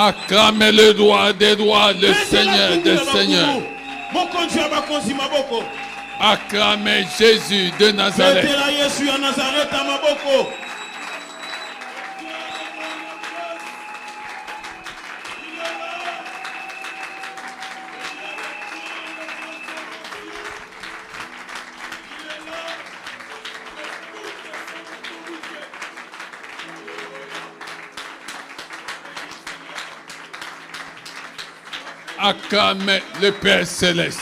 Acclamez le roi des rois, le Seigneur des seigneurs. Acclamez Jésus de Nazareth. Acclamez le Père Céleste.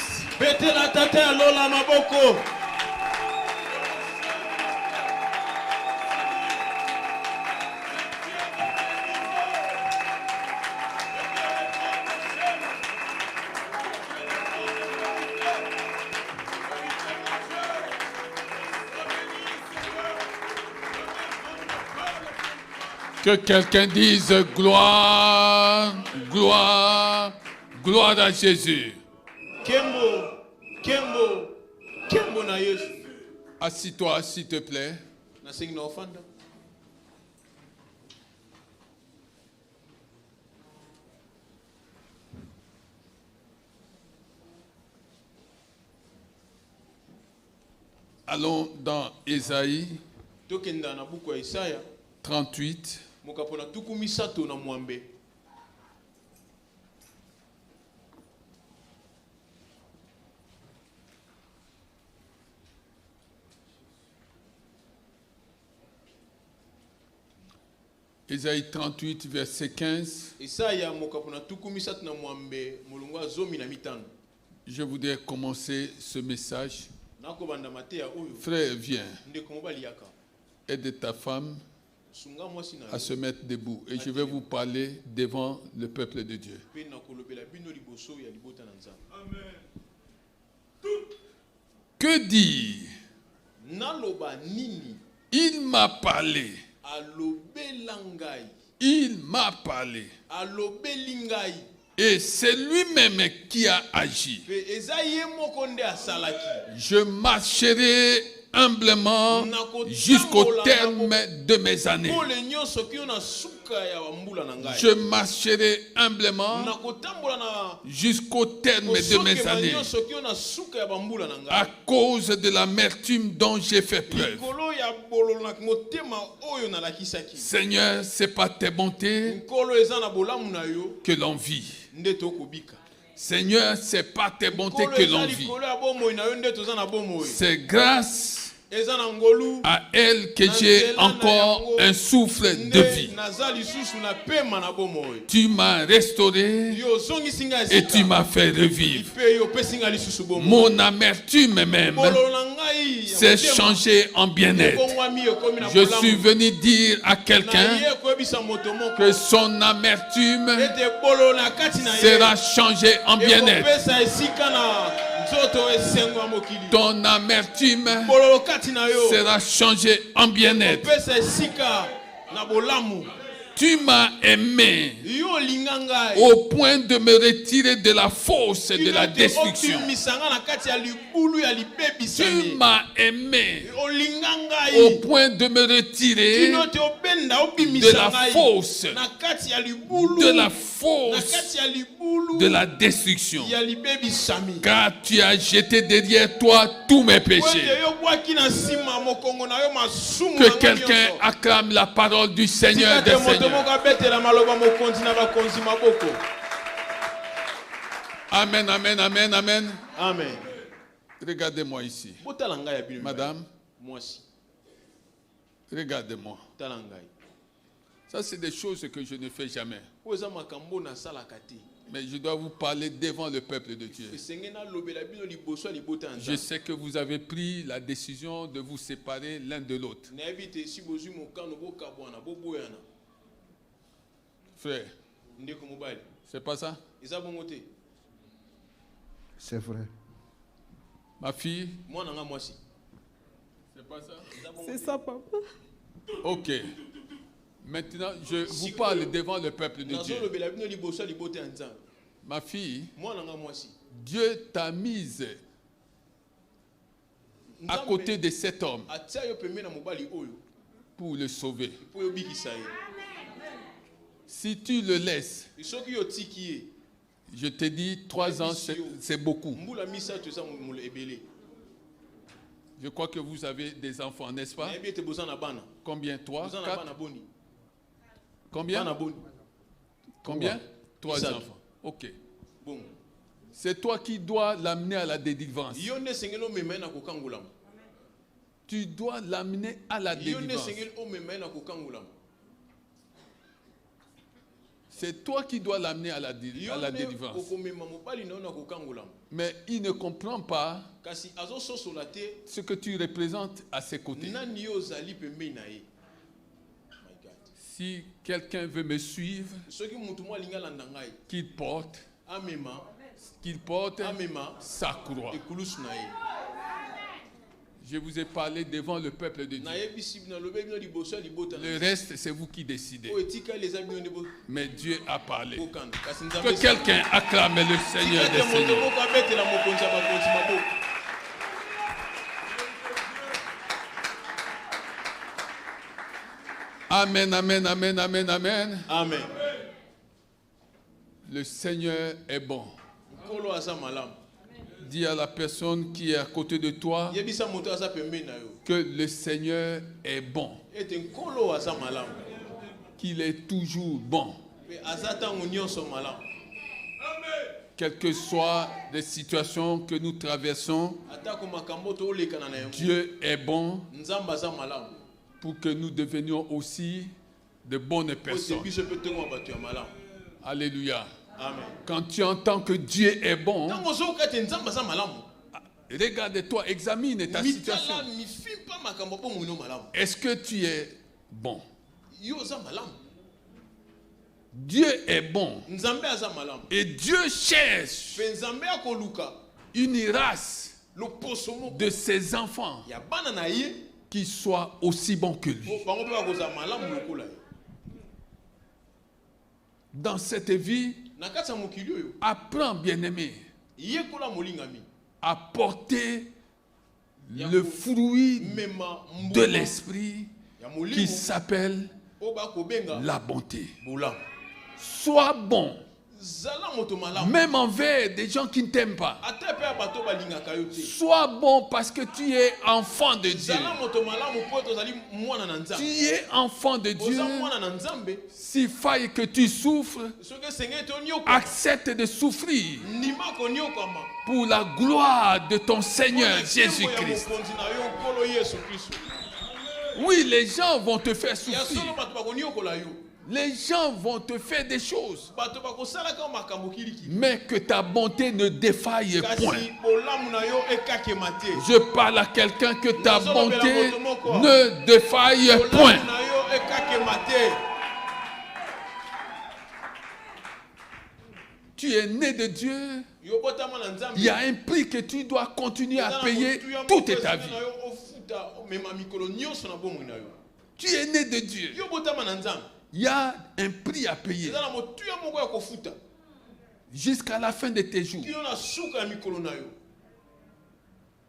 Que quelqu'un dise gloire, gloire, gloire à Jésus. Assis-toi, s'il te plaît. Allons dans Ésaïe 38. Ésaïe 38, verset 15. Je voudrais commencer ce message. Frère, viens. Aide ta femme à se mettre debout. Et je vais vous parler devant le peuple de Dieu. Que dire? Il m'a parlé. Il m'a parlé. Et c'est lui-même qui a agi. Je marcherai humblement jusqu'au terme de mes années. Je marcherai humblement jusqu'au terme de mes années à cause de l'amertume dont j'ai fait preuve. Seigneur, c'est pas tes bontés que l'on vit. Seigneur, c'est pas tes bontés que l'on vit. C'est grâce à elle que j'ai encore un souffle de vie. Tu m'as restauré et tu m'as fait revivre. Mon amertume même s'est changée en bien-être. Je suis venu dire à quelqu'un que son amertume sera changée en bien-être. Ton amertume sera changée en bien-être. Tu m'as aimé au point de me retirer de la fosse de la destruction. Tu m'as aimé au point de me retirer de la fosse de la destruction. Car tu as jeté derrière toi tous mes péchés. Que quelqu'un acclame la parole du Seigneur des Seigneurs. Amen, amen, amen, amen. Amen. Regardez-moi ici. Madame, regardez-moi. Ça, c'est des choses que je ne fais jamais. Mais je dois vous parler devant le peuple de Dieu. Je sais que vous avez pris la décision de vous séparer l'un de l'autre. Frère, c'est pas ça? C'est vrai. Ma fille? C'est pas ça? C'est ça, papa. Ok. Maintenant, je vous parle devant le peuple de Dieu. Ma fille, Dieu t'a mise à côté de cet homme pour le sauver. Si tu le laisses, je te dis 3 ans, c'est beaucoup. Je crois que vous avez des enfants, n'est-ce pas? Combien? 3, 4? Combien? Combien? 3 enfants. Ok. C'est toi qui dois l'amener à la délivrance. Tu dois l'amener à la délivrance. C'est toi qui dois l'amener à la délivrance. Mais il ne comprend pas ce que tu représentes à ses côtés. Si quelqu'un veut me suivre, qu'il porte sa croix. Je vous ai parlé devant le peuple de Dieu. Le reste, c'est vous qui décidez. Mais Dieu a parlé. Que quelqu'un acclame le Seigneur des Seigneurs. Amen, amen, amen, amen, amen. Amen. Le Seigneur est bon. Dis à la personne qui est à côté de toi que le Seigneur est bon. Qu'il est toujours bon. Quelles que soient les situations que nous traversons, Dieu est bon pour que nous devenions aussi de bonnes personnes. Alléluia. Amen. Quand tu entends que Dieu est bon, regarde-toi, examine ta situation. Est-ce que tu es bon? Dieu est bon. Et Dieu cherche une race de ses enfants qui soient aussi bons que lui. Dans cette vie, apprends, bien-aimé, à porter le fruit de l'esprit qui s'appelle la bonté. Sois bon, même envers des gens qui ne t'aiment pas. Sois bon parce que tu es enfant de Dieu. Tu es enfant de Dieu. S'il faille que tu souffres, accepte de souffrir pour la gloire de ton Seigneur Jésus-Christ. Oui, les gens vont te faire souffrir. Les gens vont te faire des choses. Mais que ta bonté ne défaille point. Je parle à quelqu'un que ta bonté ne défaille point. Tu es né de Dieu. Il y a un prix que tu dois continuer à payer toute ta vie. Tu es né de Dieu. Il y a un prix à payer jusqu'à la fin de tes jours.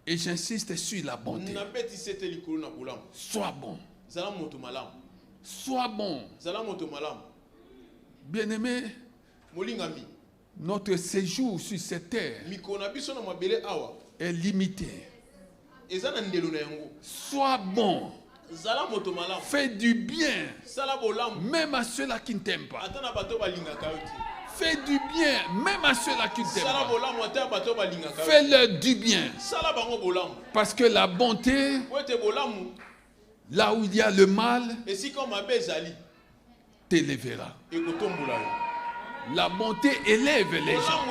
Et j'insiste sur la bonté. Sois bon. Sois bon. Bien-aimé, notre séjour sur cette terre est limité. Sois bon. Fais du bien, même à ceux-là qui ne t'aiment pas. Fais du bien, même à ceux-là qui ne t'aiment pas. Fais-leur du bien. Parce que la bonté, là où il y a le mal, t'élèvera. La bonté élève les gens.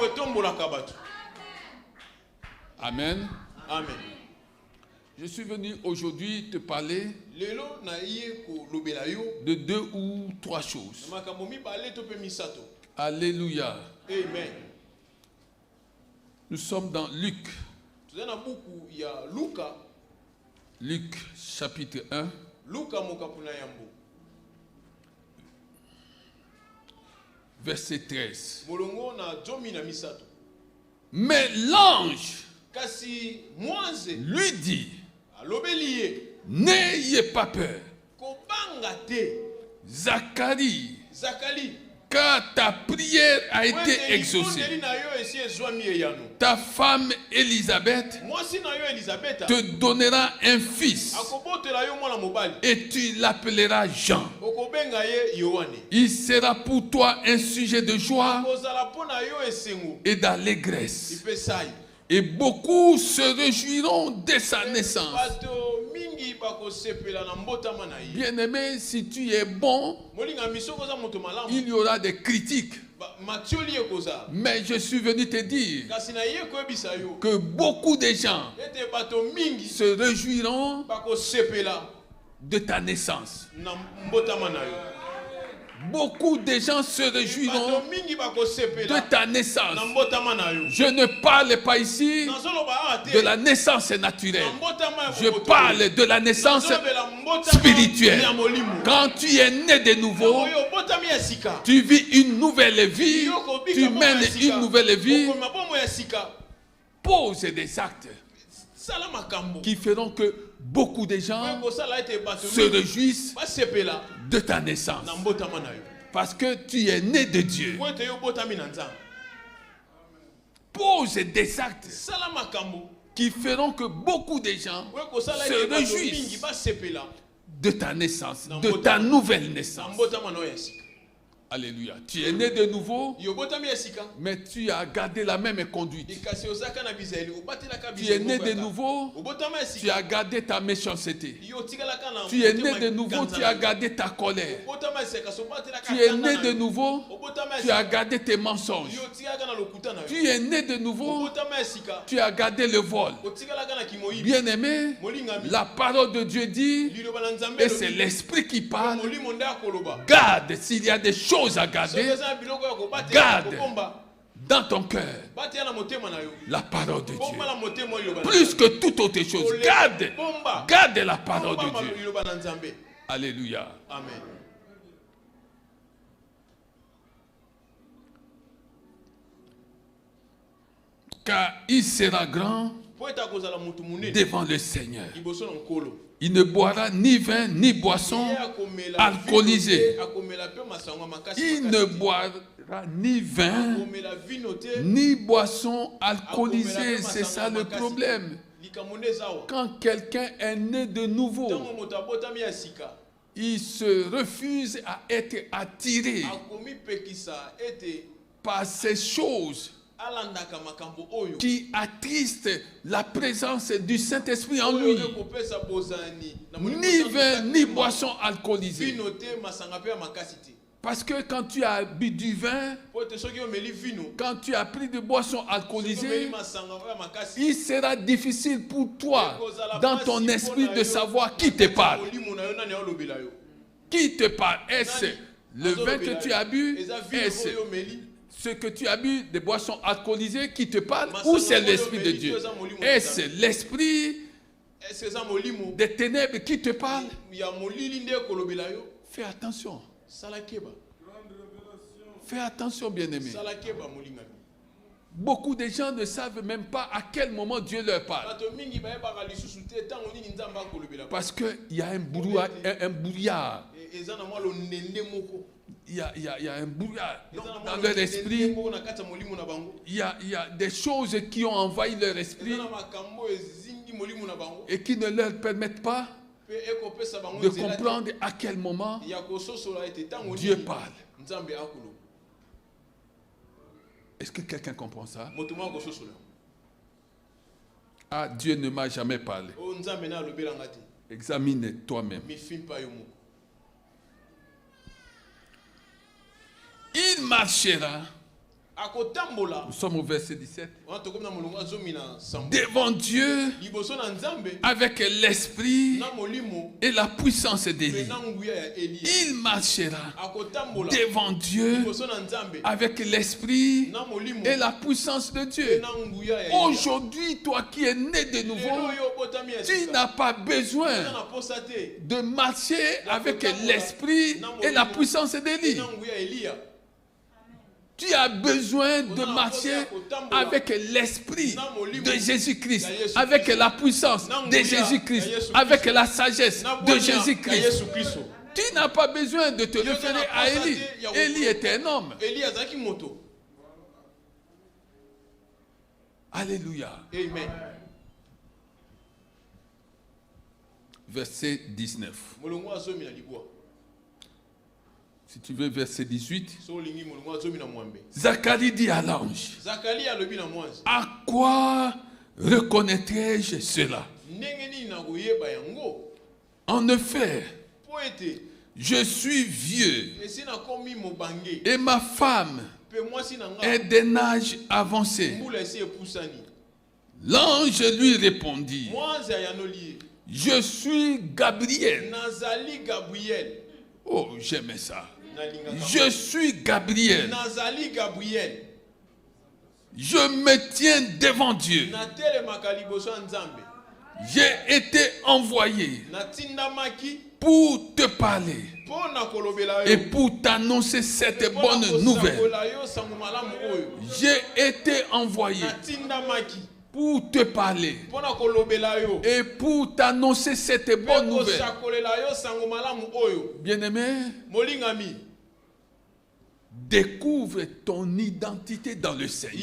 Amen. Amen. Je suis venu aujourd'hui te parler de 2 ou 3 choses. Alléluia. Amen. Nous sommes dans Luc. Luc chapitre 1. Verset 13. Mais l'ange lui dit: n'ayez pas peur, Zacharie, car ta prière a été exaucée. Ta femme Élisabeth te donnera un fils et tu l'appelleras Jean. Il sera pour toi un sujet de joie et d'allégresse. Et beaucoup se réjouiront dès sa naissance. Bien-aimé, si tu es bon, il y aura des critiques. Mais je suis venu te dire que beaucoup de gens se réjouiront de ta naissance. Beaucoup de gens se réjouiront de ta naissance. Je ne parle pas ici de la naissance naturelle. Je parle de la naissance spirituelle. Quand tu es né de nouveau, tu vis une nouvelle vie, tu mènes une nouvelle vie. Pose des actes qui feront que beaucoup de gens se réjouissent de ta naissance. Parce que tu es né de Dieu. Pose des actes qui feront que beaucoup de gens se réjouissent de ta naissance, de ta nouvelle naissance. Alléluia. Tu es né de nouveau, mais tu as gardé la même conduite. Tu es né de nouveau, tu as gardé ta méchanceté. Tu es né de nouveau, tu as gardé ta colère. Tu es né de nouveau, tu as gardé tes mensonges. Tu es né de nouveau, tu as gardé le vol. Bien-aimé, la parole de Dieu dit, et c'est l'esprit qui parle, garde s'il y a des choses à garder, garde dans ton cœur la parole de Dieu. Plus que toute autre chose, garde la parole de Dieu. Alléluia. Amen. Car il sera grand devant le Seigneur. Il ne boira ni vin ni boisson alcoolisée. Il ne boira ni vin ni boisson alcoolisée. C'est ça le problème. Quand quelqu'un est né de nouveau, il se refuse à être attiré par ces choses qui attristent la présence du Saint-Esprit en lui. Ni vin, ni boisson alcoolisée. Parce que quand tu as bu du vin, quand tu as pris de boissons alcoolisées, il sera difficile pour toi, dans ton esprit, de savoir qui te parle. Qui te parle? Est-ce le vin que tu as bu? Est-ce ce que tu as bu de boissons alcoolisées qui te parle, ou c'est l'Esprit de Dieu? Est-ce l'esprit des ténèbres qui te parle? Fais attention. Fais attention, bien-aimé. Beaucoup de gens ne savent même pas à quel moment Dieu leur parle. Parce qu'il y a un brouillard. Il y a un brouillard dans leur esprit. Il y a des choses qui ont envahi leur esprit et qui ne leur permettent pas de comprendre à quel moment Dieu parle. Est-ce que quelqu'un comprend ça? Ah, Dieu ne m'a jamais parlé. Examine toi-même. Il marchera. Nous sommes au verset 17. Devant Dieu avec l'esprit et la puissance d'Élie. Il marchera devant Dieu avec l'esprit et la puissance de Dieu. Aujourd'hui, toi qui es né de nouveau, tu n'as pas besoin de marcher avec l'esprit et la puissance d'Élie. Tu as besoin de marcher avec l'esprit de Jésus-Christ, avec la puissance de Jésus-Christ, avec la sagesse de Jésus-Christ. Tu n'as pas besoin de te référer à Élie. Élie était un homme. Alléluia. Amen. Verset 19. Si tu veux, verset 18. Zacharie dit à l'ange, à quoi reconnaîtrai-je cela? En effet, je suis vieux et ma femme est d'un âge avancé. L'ange lui répondit, je suis Gabriel. Oh, j'aimais ça. Je suis Gabriel. Je me tiens devant Dieu. J'ai été envoyé pour te parler et pour t'annoncer cette bonne nouvelle. J'ai été envoyé pour te parler et pour t'annoncer cette bonne nouvelle. Bien-aimé, découvre ton identité dans le Seigneur.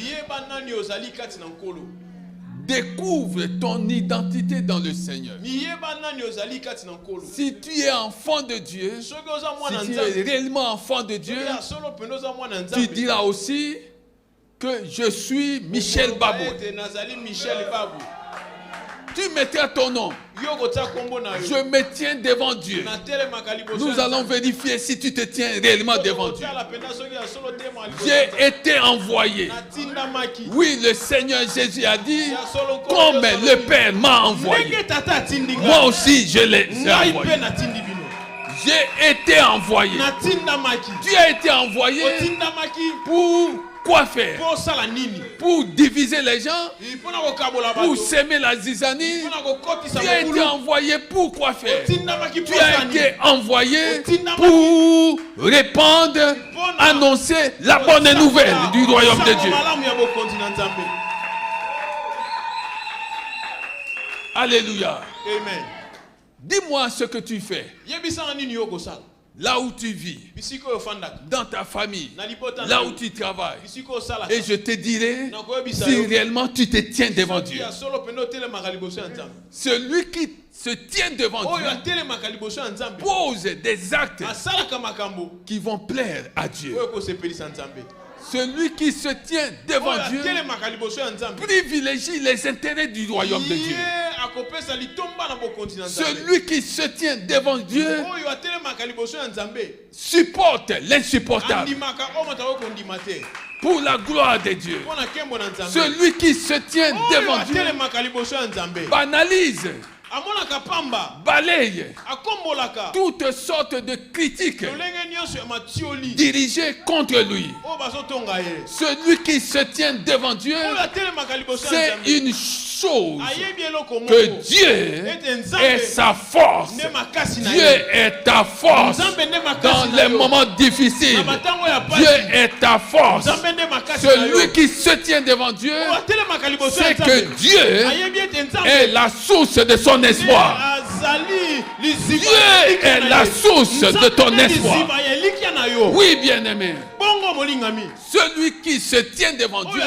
Découvre ton identité dans le Seigneur. Si tu es enfant de Dieu, si tu es réellement enfant de Dieu, tu diras aussi que je suis Michel Babou. Tu mettras ton nom. Je me tiens devant Dieu. Nous allons vérifier si tu te tiens réellement devant Dieu. J'ai été envoyé. Oui, le Seigneur Jésus a dit, comme le Père m'a envoyé, moi aussi je l'ai envoyé. J'ai été envoyé. Tu as été envoyé pour quoi faire? Pour diviser les gens? Pour s'aimer la zizanie? Tu as été envoyé pour quoi faire? Tu as été envoyé pour répandre, annoncer la bonne nouvelle du royaume de Dieu. Alléluia. Amen. Dis-moi ce que tu fais. Là où tu vis, dans ta famille, là où tu travailles, et je te dirai si réellement tu te tiens devant Dieu. Celui qui se tient devant Dieu pose des actes qui vont plaire à Dieu. Celui qui se tient devant Dieu privilégie les intérêts du royaume de Dieu. Celui qui se tient devant Dieu supporte l'insupportable pour la gloire de Dieu. Celui qui se tient devant Dieu banalise, balaye toutes sortes de critiques dirigées contre lui. Celui qui se tient devant Dieu, c'est une chose que Dieu est sa force. Dieu est ta force dans les moments difficiles. Dieu est ta force. Celui qui se tient devant Dieu, c'est que Dieu est la source de son espoir. Dieu est la source de ton espoir. Oui, bien-aimé. Celui qui se tient devant Dieu,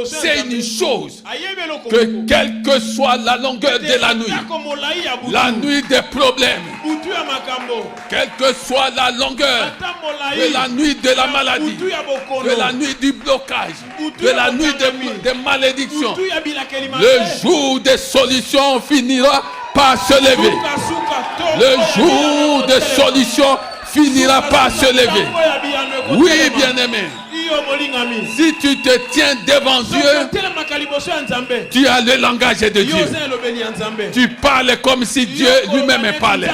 c'est une chose que quelle que soit la longueur de la nuit des problèmes, quelle que soit la longueur de la nuit de la maladie, de la nuit du blocage, de la nuit des malédictions, le jour des solutions finira par se lever. Le jour de solution finira par se lever. Oui, bien-aimé. Si tu te tiens devant Dieu, tu as le langage de Dieu. Tu parles comme si Dieu lui-même parlait.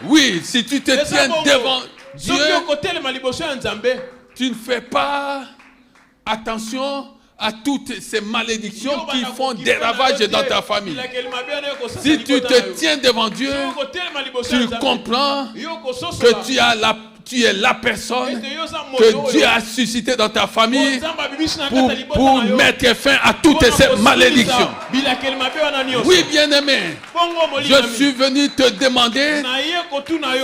Oui, si tu te tiens devant Dieu, tu ne fais pas attention à toutes ces malédictions qui font des ravages dans ta famille. Si tu te tiens devant Dieu, tu comprends que tu es la personne que Dieu a suscité dans ta famille pour mettre fin à toutes ces malédictions. Oui, bien-aimé, je suis venu te demander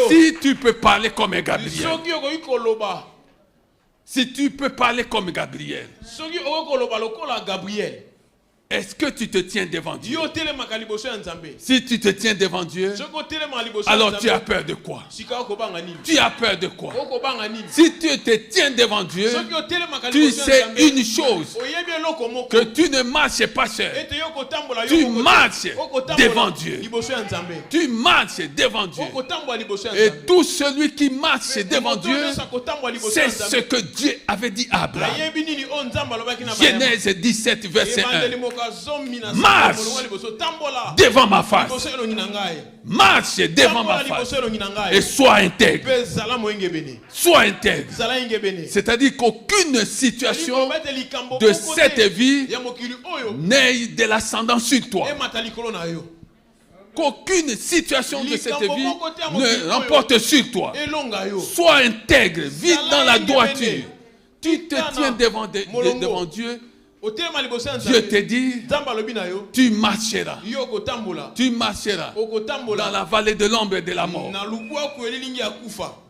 si tu peux parler comme Gabriel. Si tu peux parler comme Gabriel. Est-ce que tu te tiens devant Dieu? Si tu te tiens devant Dieu, alors tu as peur de quoi? Tu as peur de quoi? Si tu te tiens devant Dieu, tu sais une chose, que tu ne marches pas seul. Tu marches devant Dieu. Tu marches devant Dieu. Et tout celui qui marche devant Dieu, c'est ce que Dieu avait dit à Abraham. Genèse 17, verset 1. Marche devant ma face. Marche devant ma face. Et sois intègre. Sois intègre. C'est-à-dire qu'aucune situation de cette vie n'ait de l'ascendant sur toi. Qu'aucune situation de cette vie ne l'emporte sur toi. Sois intègre. Vis dans la droiture. Tu te tiens devant Dieu. Dieu te dit, tu marcheras. Tu marcheras dans la vallée de l'ombre et de la mort.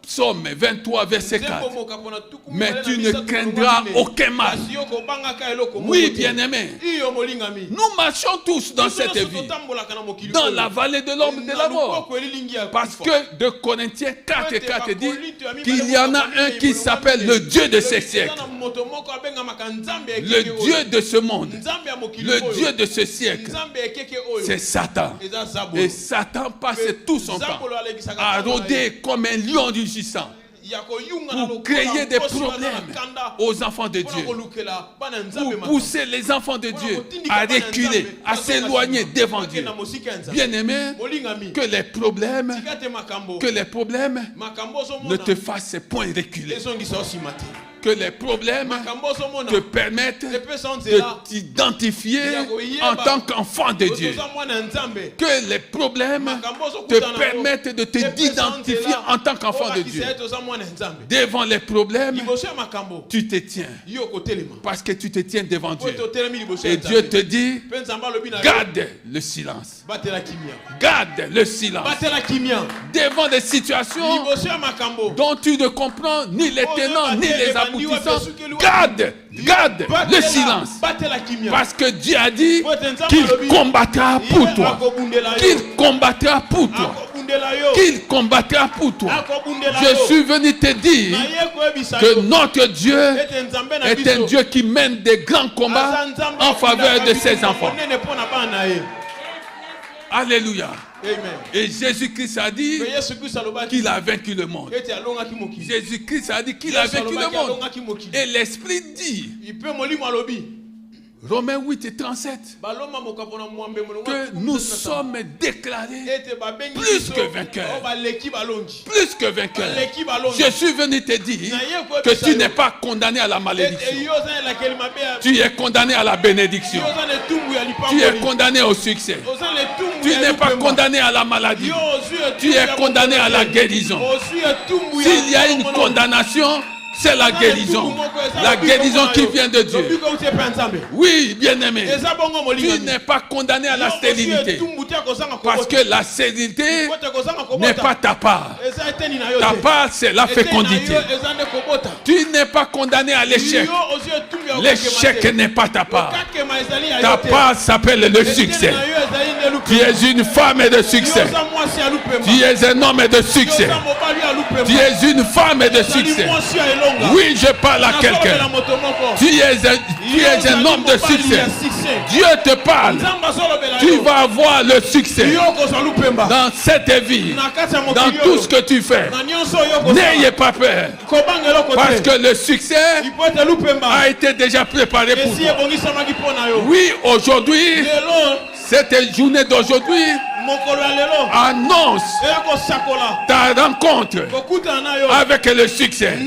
Psaume 23, verset 4. Mais tu ne craindras aucun mal. Oui, bien-aimé. Nous marchons tous dans cette vie, dans la vallée de l'ombre et de la mort. Parce que de Corinthiens 4, 4 dit qu'il y en a un qui s'appelle le Dieu de ces siècles. Le Dieu de ce monde. Le Dieu de ce siècle. C'est Satan. Et Satan passe tout son temps à rôder comme un lion rugissant pour créer des problèmes aux enfants de Dieu, pour pousser les enfants de Dieu à reculer, à s'éloigner devant Dieu. Bien-aimé, que les problèmes ne te fassent point reculer. Que les problèmes te permettent de t'identifier en tant qu'enfant de Dieu. Que les problèmes te permettent de t'identifier en tant qu'enfant de Dieu. Devant les problèmes, tu te tiens. Parce que tu te tiens devant Dieu. Et Dieu te dit, garde le silence. Garde le silence. Devant des situations dont tu ne comprends ni les tenants ni les aboutissants. Garde le silence. Parce que Dieu a dit qu'il combattra pour toi. Qu'il combattra pour toi. Qu'il combattra pour toi. Je suis venu te dire que notre Dieu est un Dieu qui mène des grands combats en faveur de ses enfants. Alléluia. Amen. Et Jésus-Christ a dit qu'il a vaincu le monde. Jésus-Christ a dit qu'il a vaincu le monde. Et l'Esprit dit, Romains 8 et 37, que nous sommes déclarés plus que vainqueurs. Plus que vainqueurs. Je suis venu te dire que tu n'es pas condamné à la malédiction. Tu es condamné à la bénédiction. Tu es condamné au succès. Tu n'es pas condamné à la maladie. Tu es condamné à la guérison. S'il y a une condamnation, c'est la guérison. La guérison qui vient de Dieu. Oui, bien-aimé. Tu n'es pas condamné à la stérilité. Parce que la stérilité n'est pas ta part. Ta part, c'est la fécondité. Tu n'es pas condamné à l'échec. L'échec n'est pas ta part. Ta part s'appelle le succès. Tu es une femme de succès. Tu es un homme de succès. Tu es une femme de succès. Oui, je parle à quelqu'un. Tu es un homme de succès. Dieu te parle. Tu vas avoir le succès dans cette vie, dans tout ce que tu fais. N'ayez pas peur. Parce que le succès a été déjà préparé pour toi. Oui, aujourd'hui, cette journée d'aujourd'hui annonce ta rencontre avec le succès.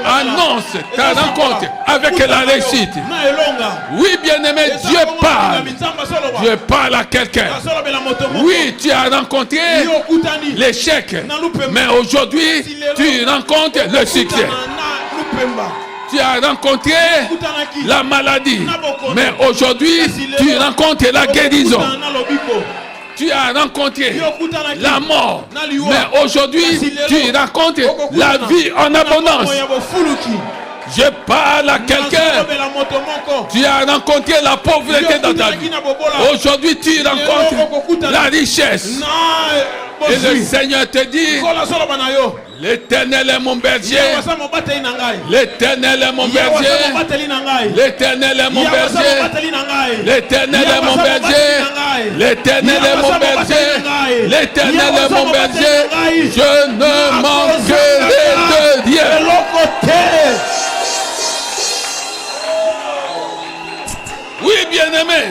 Annonce ta rencontre avec la réussite. Oui, bien-aimé, Dieu parle. Dieu parle à quelqu'un. Oui, tu as rencontré l'échec, mais aujourd'hui, tu rencontres le succès. Tu as rencontré la maladie, mais aujourd'hui, tu rencontres la guérison. Tu as rencontré la mort, mais aujourd'hui, tu rencontres la vie en abondance. Je parle à quelqu'un. Tu as rencontré la pauvreté dans ta vie. Aujourd'hui, tu rencontres la richesse. Et le Seigneur te dit: l'Éternel est mon berger. L'Éternel est mon berger. L'Éternel est mon berger. L'Éternel est mon berger. L'Éternel est mon berger. L'Éternel est mon berger. Je ne manquerai de rien. Oui, bien-aimé.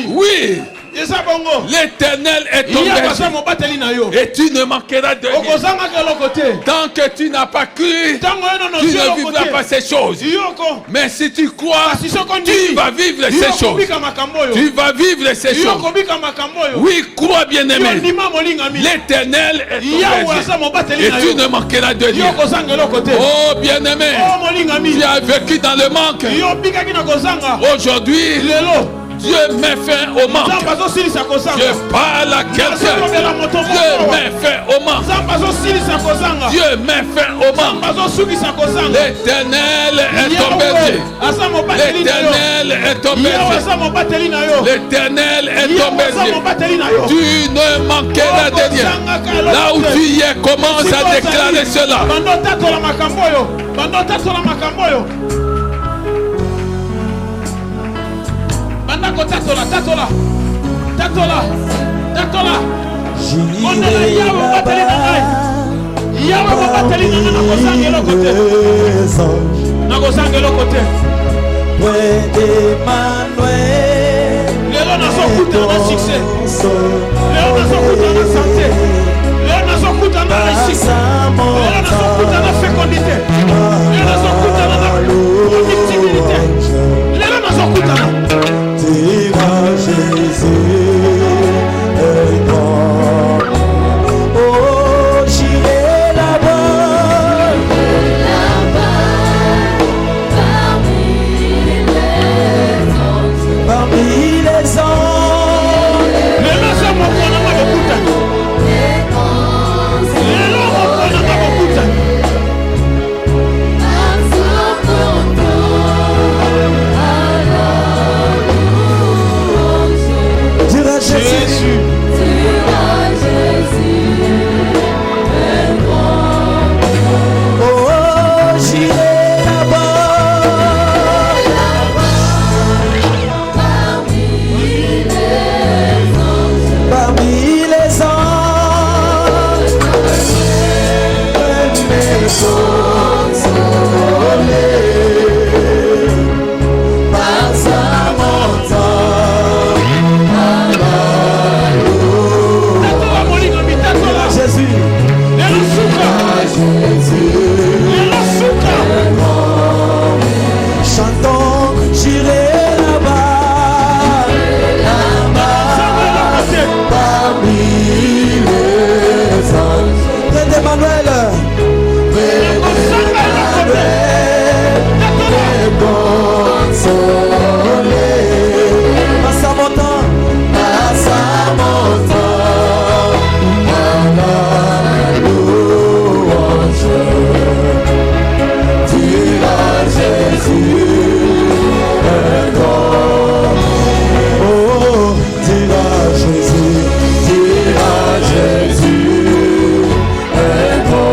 Oui. L'Éternel est ton berger et tu ne manqueras de rien. Tant que tu n'as pas cru, tu ne vivras pas ces choses. Mais si tu crois, tu vas vivre ces choses. Tu vas vivre ces choses. Oui, crois, bien-aimé. L'Éternel est ton berger et tu ne manqueras de rien. Oh, bien-aimé, tu as vécu dans le manque. Aujourd'hui, Dieu met fin au manque. Je parle à quelqu'un. Dieu met fin au manque. Dieu met fin au manque. L'Éternel est ton berger. L'Éternel est ton berger. L'Éternel est ton berger. Tu ne manqueras de rien. Là où tu y es, commence à déclarer cela. Tatola. Jésus est grand. Oh, j'irai là-bas, parmi les anges. Jésus est bon.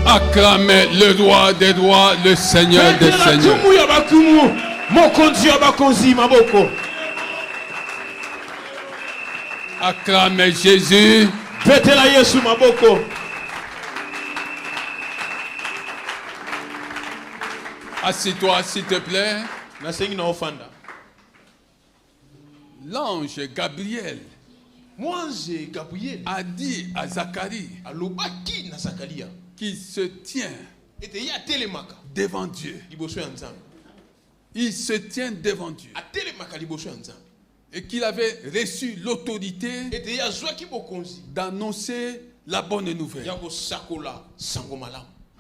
Acclamez le roi des rois, le Seigneur des seigneurs. Acclamez Jésus. Assieds-toi, s'il te plaît. L'ange Gabriel a dit à Zacharie qu'il se tient devant Dieu. Il se tient devant Dieu. Et qu'il avait reçu l'autorité d'annoncer la bonne nouvelle.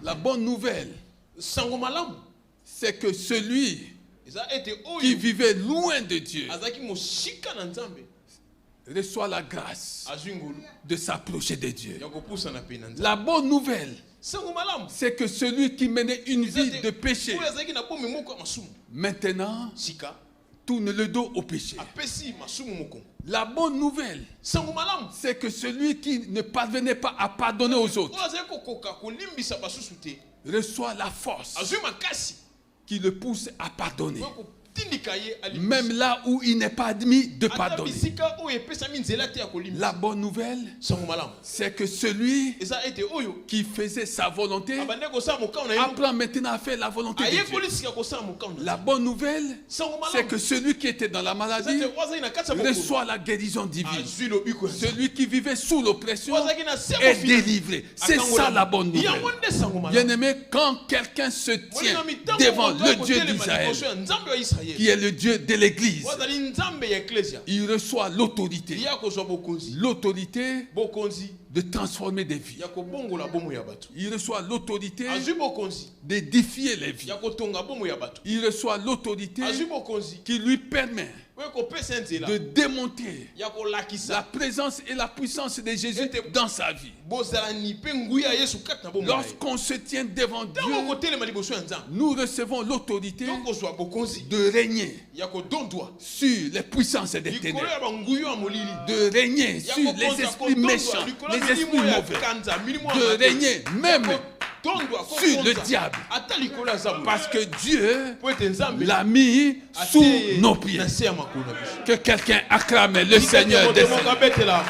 La bonne nouvelle, c'est que celui qui vivait loin de Dieu reçoit la grâce de s'approcher de Dieu. La bonne nouvelle, c'est que celui qui menait une vie de péché, maintenant, tourne le dos au péché. La bonne nouvelle, c'est que celui qui ne parvenait pas à pardonner aux autres reçoit la force qui le pousse à pardonner. Même là où il n'est pas admis de pardonner. La bonne nouvelle, c'est que celui qui faisait sa volonté apprend maintenant à faire la volonté de Dieu. La bonne nouvelle, c'est que celui qui était dans la maladie reçoit la guérison divine. Celui qui vivait sous l'oppression est délivré. C'est ça la bonne nouvelle. Bien-aimé, quand quelqu'un se tient devant le Dieu d'Israël, qui est le Dieu de l'Église, il reçoit l'autorité. L'autorité de transformer des vies. Il reçoit l'autorité de défier les vies. Il reçoit l'autorité qui lui permet de démontrer la présence et la puissance de Jésus dans sa vie. Lorsqu'on se tient devant Dieu, nous recevons l'autorité de régner sur les puissances des ténèbres, de régner sur les esprits méchants, les esprits mauvais, de régner même sur le diable, parce que Dieu l'a mis sous nos pieds. Que quelqu'un acclame le Seigneur des Seigneurs.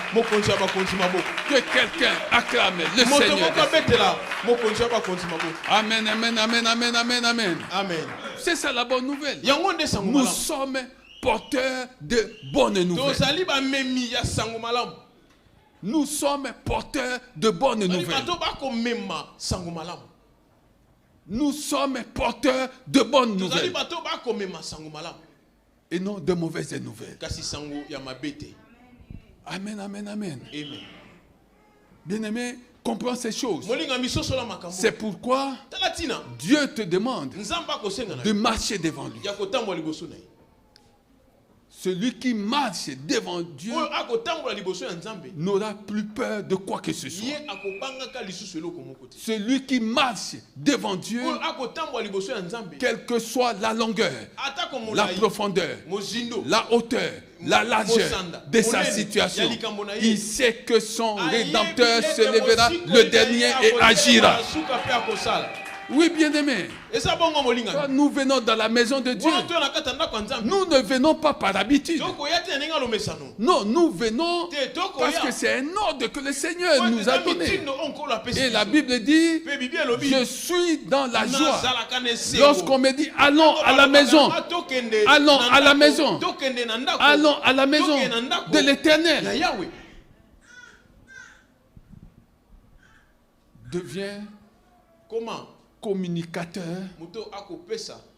Que quelqu'un acclame le Seigneur des Seigneurs. Amen, amen, amen, amen, amen, amen. C'est ça la bonne nouvelle. Nous sommes porteurs de bonnes nouvelles. Nous sommes porteurs de bonnes nouvelles. Nous sommes porteurs de bonnes nouvelles. Et non de mauvaises nouvelles. Amen, amen, amen. Bien-aimé, comprends ces choses. C'est pourquoi Dieu te demande de marcher devant lui. Celui qui marche devant Dieu n'aura plus peur de quoi que ce soit. Celui qui marche devant Dieu, quelle que soit la longueur, la profondeur, la hauteur, la largeur de sa situation, il sait que son Rédempteur se lèvera le dernier et agira. Oui, bien-aimé. Quand nous venons dans la maison de Dieu, nous ne venons pas par habitude. Non, nous venons parce que c'est un ordre que le Seigneur nous a donné. Et la Bible dit, je suis dans la joie. Lorsqu'on me dit, allons à la maison, allons à la maison, allons à la maison de l'Éternel. Deviens communicateur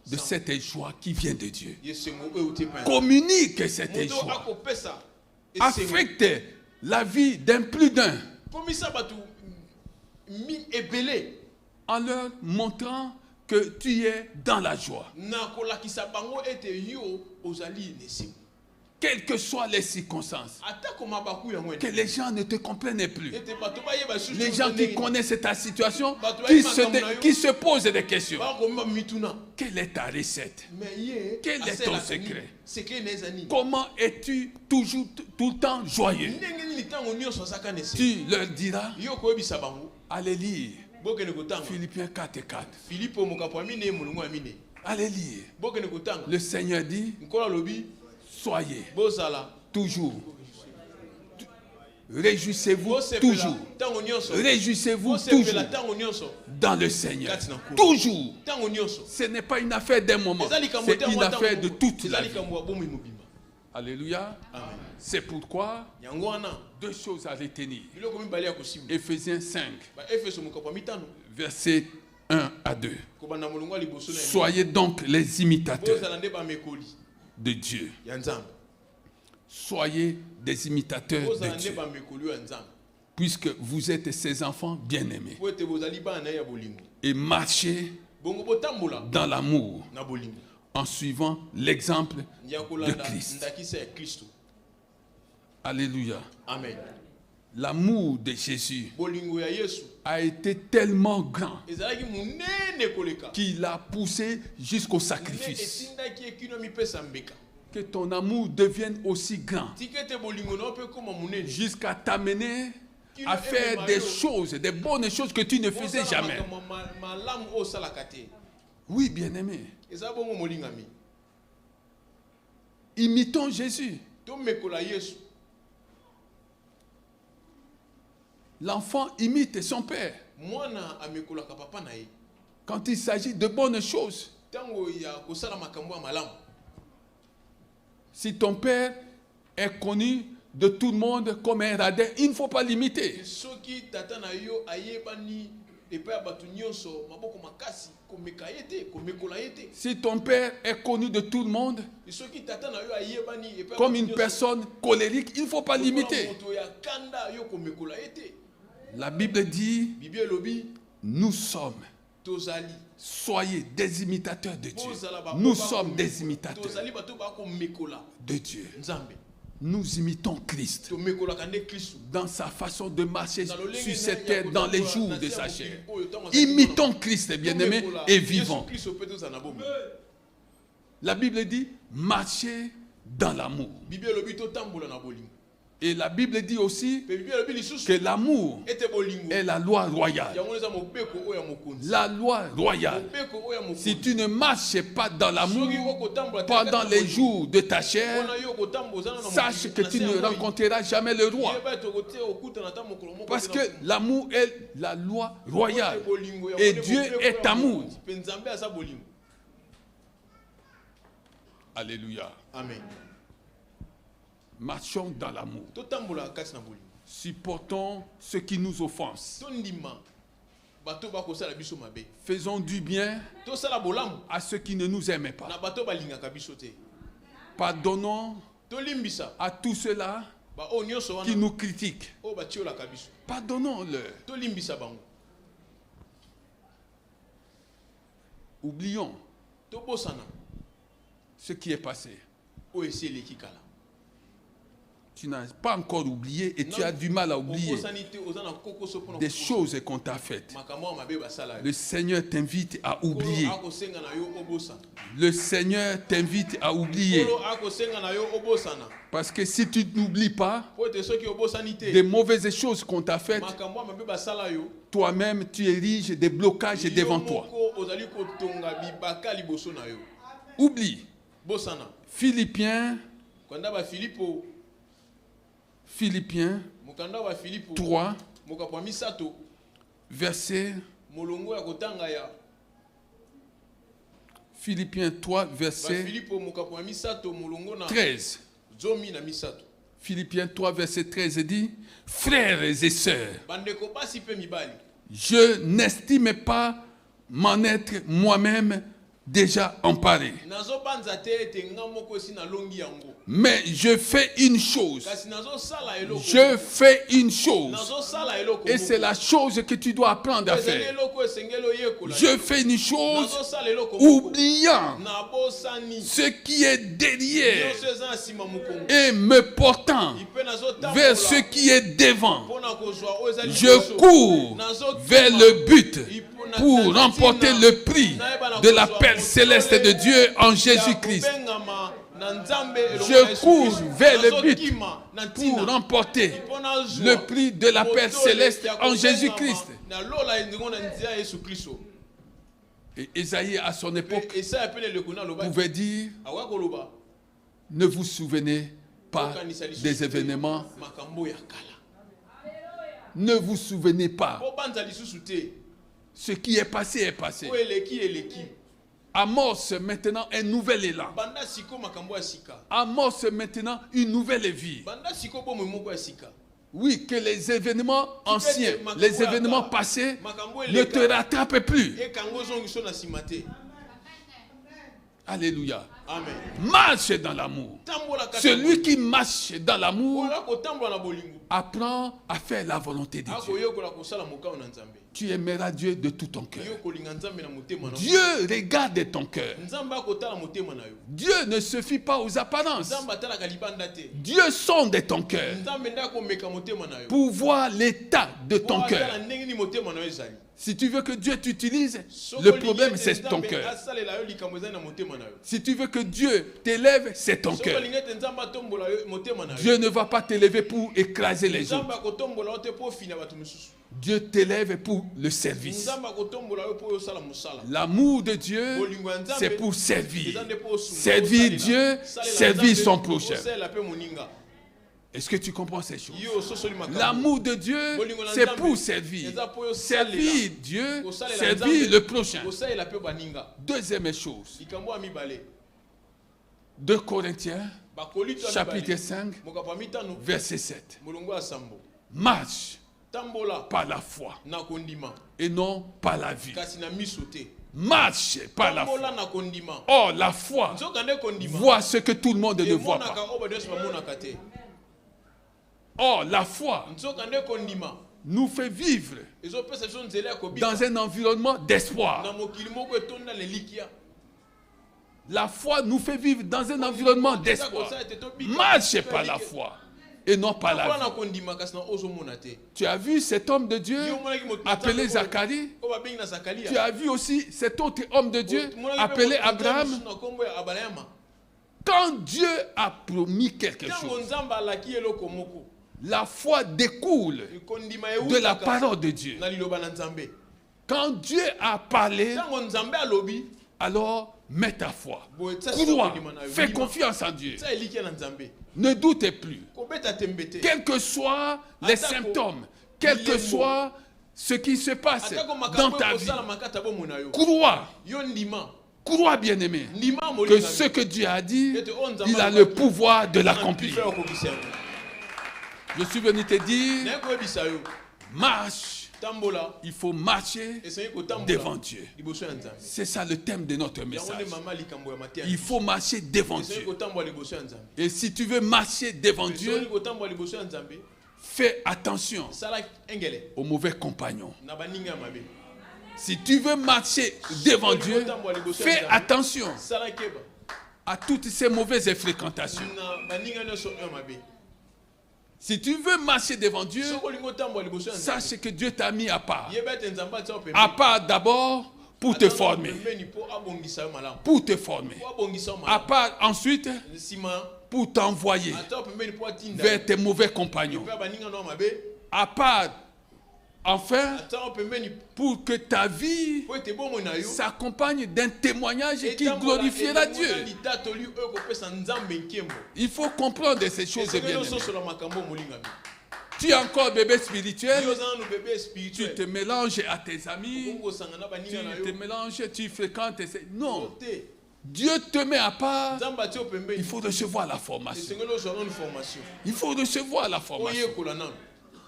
de cette joie qui vient de Dieu. Communique cette joie. Affecte la vie d'un plus d'un en leur montrant que tu es dans la joie. Quelles que soient les circonstances, que les gens ne te comprennent plus. Les gens qui connaissent ta situation, qui se posent des questions. Quelle est ta recette? Quel est ton secret? Comment es-tu toujours, tout le temps joyeux? Tu leur diras, allez lire Philippiens 4 et 4. Allez lire. Le Seigneur dit, soyez toujours réjouissez-vous toujours. Réjouissez-vous toujours dans le Seigneur. Toujours. Ce n'est pas une affaire d'un moment. C'est une affaire de toute la vie. Alléluia. C'est pourquoi deux choses à retenir. Éphésiens 5, versets 1 à 2. Soyez donc les imitateurs de Dieu. Soyez des imitateurs de Dieu. Puisque vous êtes ses enfants bien-aimés. Et marchez dans l'amour en suivant l'exemple de Christ. Alléluia. Amen. L'amour de Jésus a été tellement grand qu'il a poussé jusqu'au sacrifice. Que ton amour devienne aussi grand jusqu'à t'amener à faire des choses, des bonnes choses que tu ne faisais jamais. Oui, bien-aimé. Imitons Jésus. L'enfant imite son père. Quand il s'agit de bonnes choses. Si ton père est connu de tout le monde comme un radin, il ne faut pas l'imiter. Si ton père est connu de tout le monde comme une personne colérique, il ne faut pas l'imiter. La Bible dit, nous sommes, soyez des imitateurs de Dieu. Nous sommes des imitateurs de Dieu. Nous imitons Christ dans sa façon de marcher sur cette terre dans les jours de sa chair. Imitons Christ, bien-aimés, et vivons. La Bible dit, marchez dans l'amour. Et la Bible dit aussi que l'amour est la loi royale. La loi royale. Si tu ne marches pas dans l'amour pendant les jours de ta chair, sache que tu ne rencontreras jamais le roi. Parce que l'amour est la loi royale. Et Dieu est amour. Alléluia. Amen. Marchons dans l'amour. Supportons ceux qui nous offensent. Faisons du bien à ceux qui ne nous aiment pas. Pardonnons à tous ceux-là qui nous critiquent. Pardonnons-leur. Oublions ce qui est passé. Tu n'as pas encore oublié et tu as du mal à oublier des choses qu'on t'a faites. Le Seigneur t'invite à oublier. Le Seigneur t'invite à oublier. Parce que si tu n'oublies pas des mauvaises choses qu'on t'a faites, toi-même tu ériges des blocages devant toi. Oublie. Philippiens 3, verset Philippiens 3, verset 13. Philippiens 3, verset 13 dit, frères et sœurs, je n'estime pas m'en être moi-même déjà emparé. Mais je fais une chose. Je fais une chose. Et c'est la chose que tu dois apprendre à faire. Je fais une chose oubliant ce qui est derrière et me portant vers ce qui est devant. Je cours vers le but pour remporter le prix de la paix céleste de Dieu en Jésus-Christ. Je cours vers le but pour remporter le prix de la paix céleste en Jésus-Christ. Et Ésaïe à son époque pouvait dire, ne vous souvenez pas des événements ne vous souvenez pas. Ce qui est passé est passé. Amorce maintenant un nouvel élan. Amorce maintenant une nouvelle vie. Oui, que les événements anciens, les événements passés ne te rattrapent plus. Alléluia. Amen. Marche dans l'amour. Celui qui marche dans l'amour apprend à faire la volonté de Dieu. Tu aimeras Dieu de tout ton cœur. Dieu regarde ton cœur. Dieu ne se fie pas aux apparences. Dieu sonde ton cœur pour voir l'état de ton cœur. Si tu veux que Dieu t'utilise, le problème c'est ton cœur. Si tu veux que Dieu t'élève, c'est ton cœur. Dieu ne va pas t'élever pour écraser les autres. Dieu t'élève pour le service. L'amour de Dieu, c'est pour servir. Servir Dieu, servir son prochain. Est-ce que tu comprends ces choses? L'amour de Dieu, c'est pour servir. Servir Dieu, servir le prochain. Deuxième chose. 2 Corinthiens, chapitre 5, verset 7. Marche par la foi et non par la vue. Marche par la foi. Or, la foi voit ce que tout le monde ne voit pas. Or, la foi nous fait vivre dans un environnement d'espoir. La foi nous fait vivre dans un environnement d'espoir. Marche par la foi et non par la vie. Tu as vu cet homme de Dieu appelé Zacharie? Tu as vu aussi cet autre homme de Dieu appelé Abraham? Quand Dieu a promis quelque chose, la foi découle de la parole de Dieu. Quand Dieu a parlé, alors mets ta foi. Crois, fais confiance en Dieu. Ne doutez plus. Quels que soient les symptômes, quel que soit ce qui se passe dans ta vie, crois. Crois, bien-aimé, que ce que Dieu a dit, il a le pouvoir de l'accomplir. Je suis venu te dire, marche. Il faut marcher devant Dieu. C'est ça le thème de notre message. Il faut marcher devant Dieu. Et si tu veux marcher devant Dieu, fais attention aux mauvais compagnons. Si tu veux marcher devant Dieu, fais attention à toutes ces mauvaises fréquentations. Si tu veux marcher devant Dieu, sache que Dieu t'a mis à part. À part d'abord pour te former. Pour te former. À part ensuite pour t'envoyer vers tes mauvais compagnons. À part enfin pour que ta vie s'accompagne d'un témoignage qui glorifiera Dieu. Il faut comprendre ces choses bien. Tu es encore bébé spirituel. Tu te mélanges à tes amis. Tu te mélanges, tu fréquentes. Non. Dieu te met à part. Il faut recevoir la formation. Il faut recevoir la formation.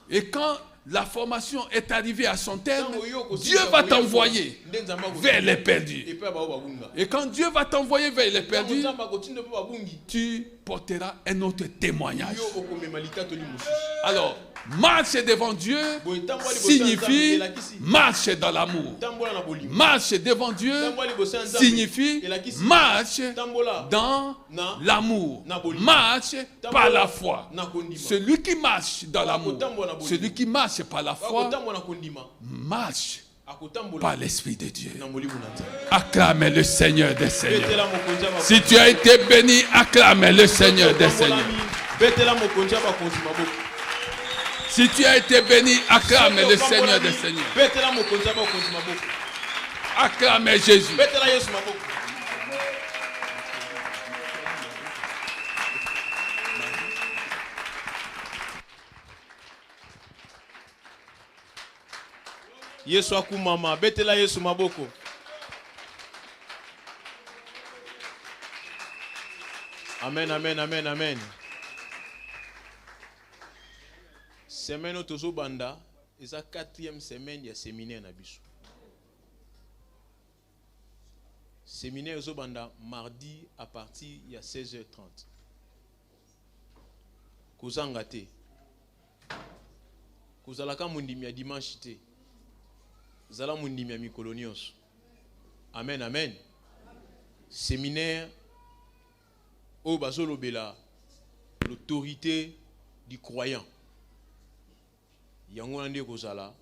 Et quand la formation est arrivée à son terme, Dieu va t'envoyer vers les perdus. Et quand Dieu va t'envoyer vers les perdus, tu porteras un autre témoignage. Alors, marcher devant Dieu signifie marche dans l'amour. Marche devant Dieu signifie marche dans l'amour. Marche par la foi. Celui qui marche dans l'amour, celui qui marche par la foi, marche par l'Esprit de Dieu. Acclame le Seigneur des Seigneurs. Si tu as été béni, acclame le Seigneur des Seigneurs. Si tu as été béni, acclame le Seigneur des Seigneurs. Acclame Jésus. Yesu akumama, betela Yesu maboko. Amen, amen, amen, amen. Semaine tozo banda, c'est la 4e semaine du séminaire na biso. Séminaire tozo banda mardi à partir de 16h30. Kozanga te. Kozalaka mundimi ya dimanche te. Zala mundimi ya mikolo nyonso. Amen, amen. Séminaire au bazolobela l'autorité du croyant. Yango nande kozala